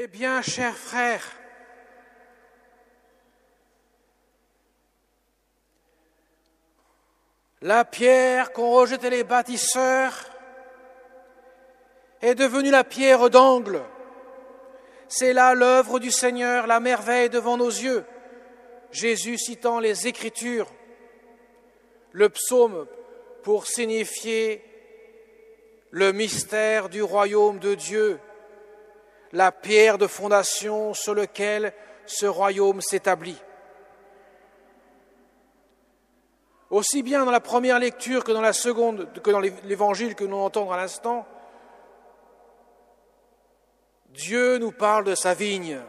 Eh bien, chers frères, la pierre qu'ont rejetée les bâtisseurs est devenue la pierre d'angle. C'est là l'œuvre du Seigneur, la merveille devant nos yeux. Jésus citant les Écritures, le psaume pour signifier le mystère du royaume de Dieu, la pierre de fondation sur laquelle ce royaume s'établit. Aussi bien dans la première lecture que dans la seconde, que dans l'évangile que nous allons entendre à l'instant, Dieu nous parle de sa vigne.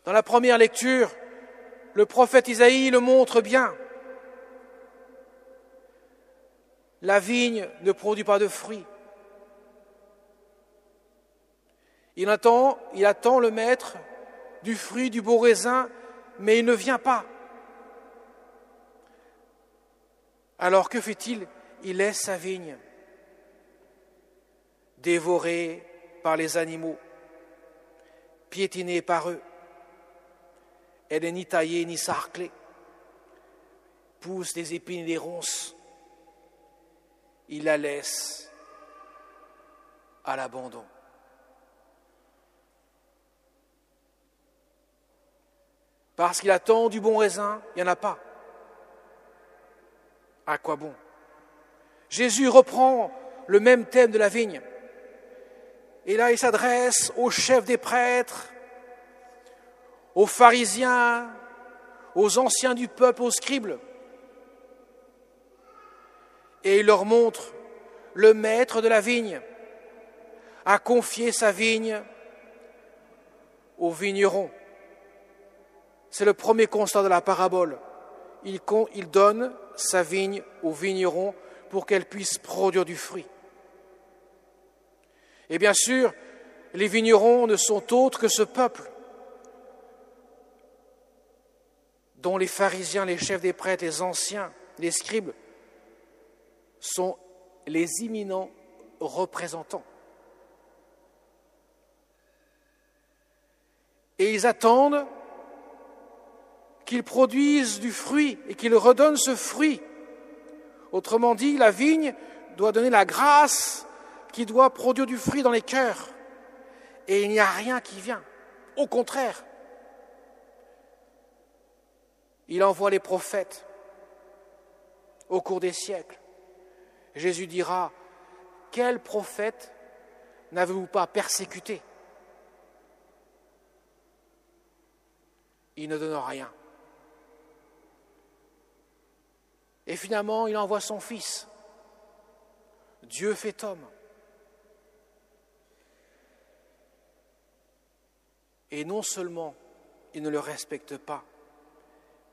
Dans la première lecture, le prophète Isaïe le montre bien. La vigne ne produit pas de fruits. Il attend le maître du fruit du beau raisin, mais il ne vient pas. Alors que fait-il? Il laisse sa vigne dévorée par les animaux, piétinée par eux. Elle n'est ni taillée ni sarclée, pousse des épines et des ronces. Il la laisse à l'abandon. Parce qu'il attend du bon raisin, il n'y en a pas. À quoi bon? Jésus reprend le même thème de la vigne. Et là, il s'adresse aux chefs des prêtres, aux pharisiens, aux anciens du peuple, aux scribes. Et il leur montre le maître de la vigne a confié sa vigne aux vignerons. C'est le premier constat de la parabole. Il donne sa vigne aux vignerons pour qu'elle puisse produire du fruit. Et bien sûr, les vignerons ne sont autres que ce peuple dont les pharisiens, les chefs des prêtres, les anciens, les scribes sont les imminents représentants. Et ils attendent qu'ils produisent du fruit et qu'ils redonnent ce fruit. Autrement dit, la vigne doit donner la grâce qui doit produire du fruit dans les cœurs. Et il n'y a rien qui vient. Au contraire, il envoie les prophètes au cours des siècles. Jésus dira, quel prophète n'avez-vous pas persécuté? Il ne donne rien. Et finalement, il envoie son Fils. Dieu fait homme. Et non seulement ils ne le respectent pas,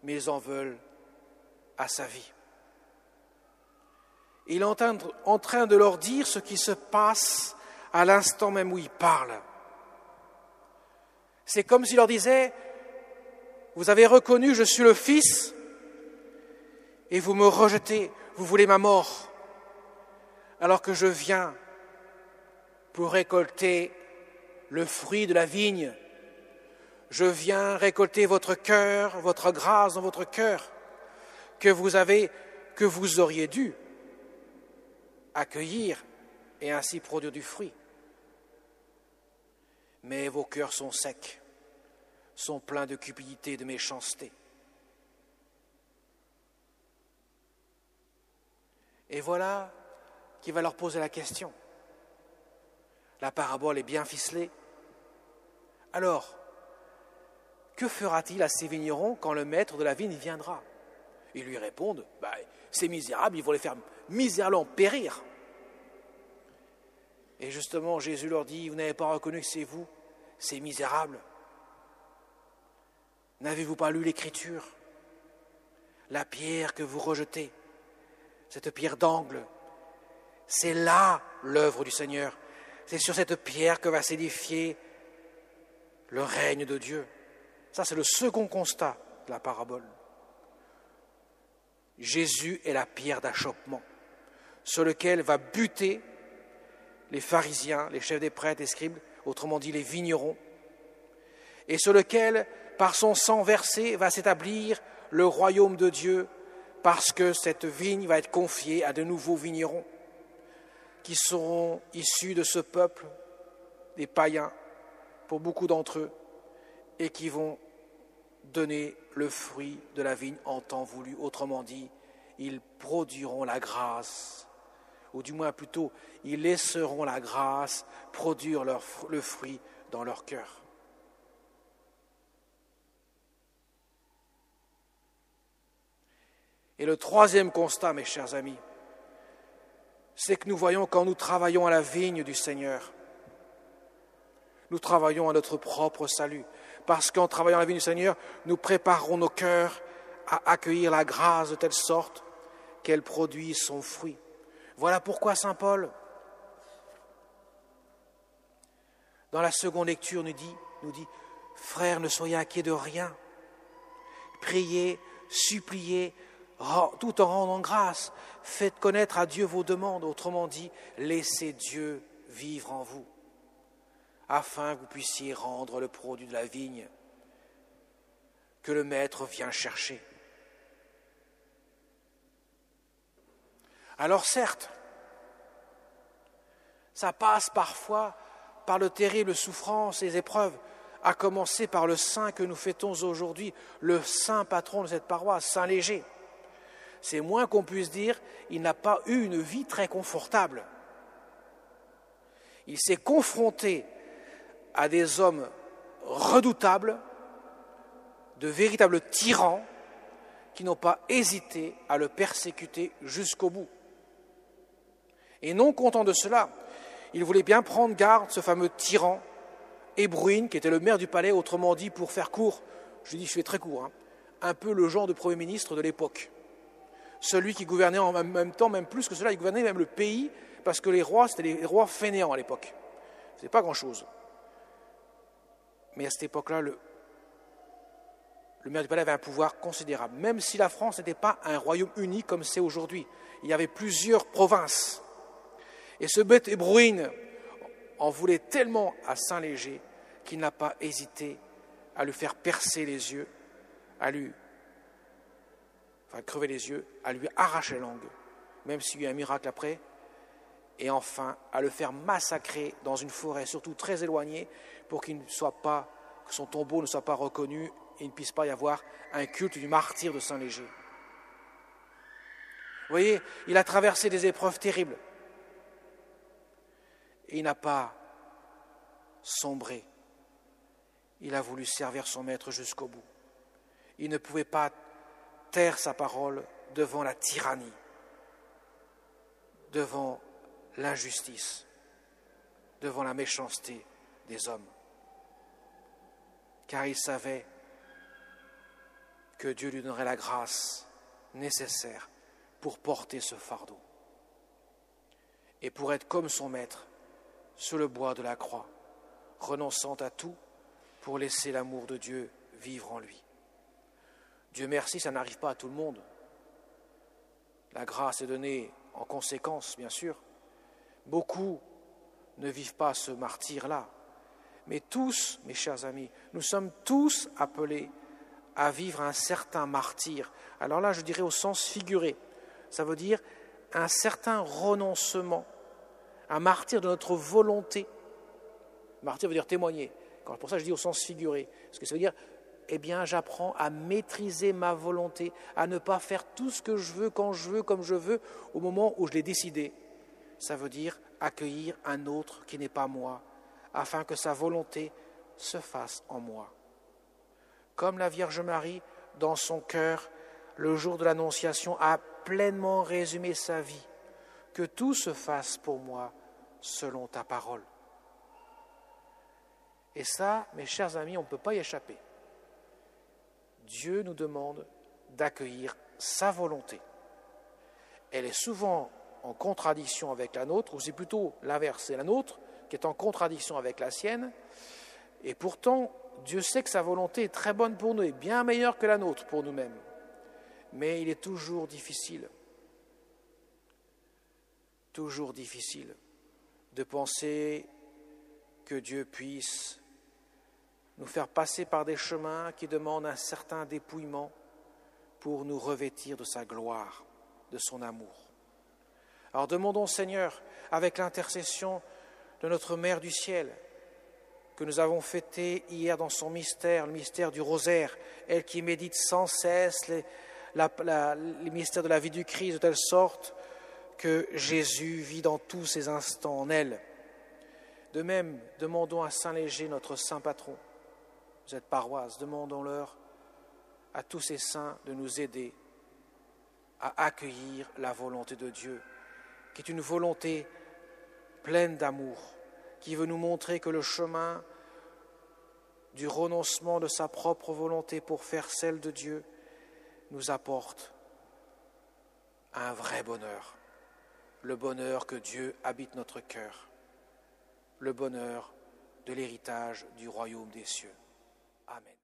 mais ils en veulent à sa vie. Il est en train de leur dire ce qui se passe à l'instant même où il parle. C'est comme s'il leur disait, vous avez reconnu, je suis le Fils, et vous me rejetez, vous voulez ma mort, alors que je viens pour récolter le fruit de la vigne. Je viens récolter votre cœur, votre grâce dans votre cœur, que vous auriez dû accueillir et ainsi produire du fruit. Mais vos cœurs sont secs, sont pleins de cupidité, de méchanceté. Et voilà qui va leur poser la question. La parabole est bien ficelée. Alors, que fera-t-il à ces vignerons quand le maître de la vigne viendra? Ils lui répondent, ces misérables, ils vont les faire misérablement périr. Et justement, Jésus leur dit, vous n'avez pas reconnu que c'est vous, ces misérables? N'avez-vous pas lu l'Écriture? La pierre que vous rejetez, cette pierre d'angle, c'est là l'œuvre du Seigneur. C'est sur cette pierre que va s'édifier le règne de Dieu. Ça, c'est le second constat de la parabole. Jésus est la pierre d'achoppement sur lequel va buter les pharisiens, les chefs des prêtres, les scribes, autrement dit les vignerons, et sur lequel, par son sang versé, va s'établir le royaume de Dieu, parce que cette vigne va être confiée à de nouveaux vignerons qui seront issus de ce peuple, des païens, pour beaucoup d'entre eux, et qui vont donner le fruit de la vigne en temps voulu. Autrement dit, ils produiront la grâce, ou du moins plutôt, ils laisseront la grâce produire le fruit dans leur cœur. Et le troisième constat, mes chers amis, c'est que nous voyons quand nous travaillons à la vigne du Seigneur, nous travaillons à notre propre salut. Parce qu'en travaillant à la vigne du Seigneur, nous préparons nos cœurs à accueillir la grâce de telle sorte qu'elle produit son fruit. Voilà pourquoi saint Paul, dans la seconde lecture, nous dit « Frères, ne soyez inquiets de rien. Priez, suppliez, tout en rendant grâce. Faites connaître à Dieu vos demandes. » Autrement dit, laissez Dieu vivre en vous, afin que vous puissiez rendre le produit de la vigne que le Maître vient chercher. Alors certes, ça passe parfois par de terribles souffrances et épreuves, à commencer par le saint que nous fêtons aujourd'hui, le saint patron de cette paroisse, Saint Léger. C'est moins qu'on puisse dire, il n'a pas eu une vie très confortable. Il s'est confronté à des hommes redoutables, de véritables tyrans, qui n'ont pas hésité à le persécuter jusqu'au bout. Et non content de cela, il voulait bien prendre garde, ce fameux tyran, Hébrouin, qui était le maire du palais, autrement dit, pour faire court, je fais très court, un peu le genre de Premier ministre de l'époque. Celui qui gouvernait en même temps, même plus que cela, il gouvernait même le pays, parce que les rois, c'était les rois fainéants à l'époque. Ce n'est pas grand-chose. Mais à cette époque-là, le maire du palais avait un pouvoir considérable, même si la France n'était pas un royaume uni comme c'est aujourd'hui. Il y avait plusieurs provinces. Et ce bête Hébrouin en voulait tellement à Saint Léger qu'il n'a pas hésité à lui faire percer les yeux, crever les yeux, à lui arracher la langue, même s'il y a eu un miracle après, et enfin à le faire massacrer dans une forêt, surtout très éloignée, pour que son tombeau ne soit pas reconnu et il ne puisse pas y avoir un culte du martyr de Saint Léger. Vous voyez, il a traversé des épreuves terribles et il n'a pas sombré. Il a voulu servir son maître jusqu'au bout. Il ne pouvait pas taire sa parole devant la tyrannie, devant l'injustice, devant la méchanceté des hommes. Car il savait que Dieu lui donnerait la grâce nécessaire pour porter ce fardeau et pour être comme son maître sur le bois de la croix, renonçant à tout pour laisser l'amour de Dieu vivre en lui. Dieu merci, ça n'arrive pas à tout le monde. La grâce est donnée en conséquence, bien sûr. Beaucoup ne vivent pas ce martyre-là. Mais tous, mes chers amis, nous sommes tous appelés à vivre un certain martyre. Alors là, je dirais au sens figuré. Ça veut dire un certain renoncement, un martyre de notre volonté. Martyr veut dire témoigner. Pour ça, je dis au sens figuré. Parce que ça veut dire, j'apprends à maîtriser ma volonté, à ne pas faire tout ce que je veux, quand je veux, comme je veux, au moment où je l'ai décidé. Ça veut dire accueillir un autre qui n'est pas moi, afin que sa volonté se fasse en moi. Comme la Vierge Marie, dans son cœur, le jour de l'Annonciation, a pleinement résumé sa vie. Que tout se fasse pour moi selon ta parole. Et ça, mes chers amis, on ne peut pas y échapper. Dieu nous demande d'accueillir sa volonté. Elle est souvent en contradiction avec la nôtre, ou c'est plutôt l'inverse, c'est la nôtre qui est en contradiction avec la sienne. Et pourtant, Dieu sait que sa volonté est très bonne pour nous et bien meilleure que la nôtre pour nous-mêmes. Mais il est toujours difficile de penser que Dieu puisse nous faire passer par des chemins qui demandent un certain dépouillement pour nous revêtir de sa gloire, de son amour. Alors demandons, Seigneur, avec l'intercession de notre Mère du ciel, que nous avons fêté hier dans son mystère, le mystère du rosaire, elle qui médite sans cesse les mystères de la vie du Christ, de telle sorte que Jésus vit dans tous ses instants en elle. De même, demandons à Saint Léger, notre saint patron, cette paroisse, demandons-leur à tous ces saints de nous aider à accueillir la volonté de Dieu, qui est une volonté pleine d'amour, qui veut nous montrer que le chemin du renoncement de sa propre volonté pour faire celle de Dieu nous apporte un vrai bonheur, le bonheur que Dieu habite notre cœur, le bonheur de l'héritage du royaume des cieux. Amen.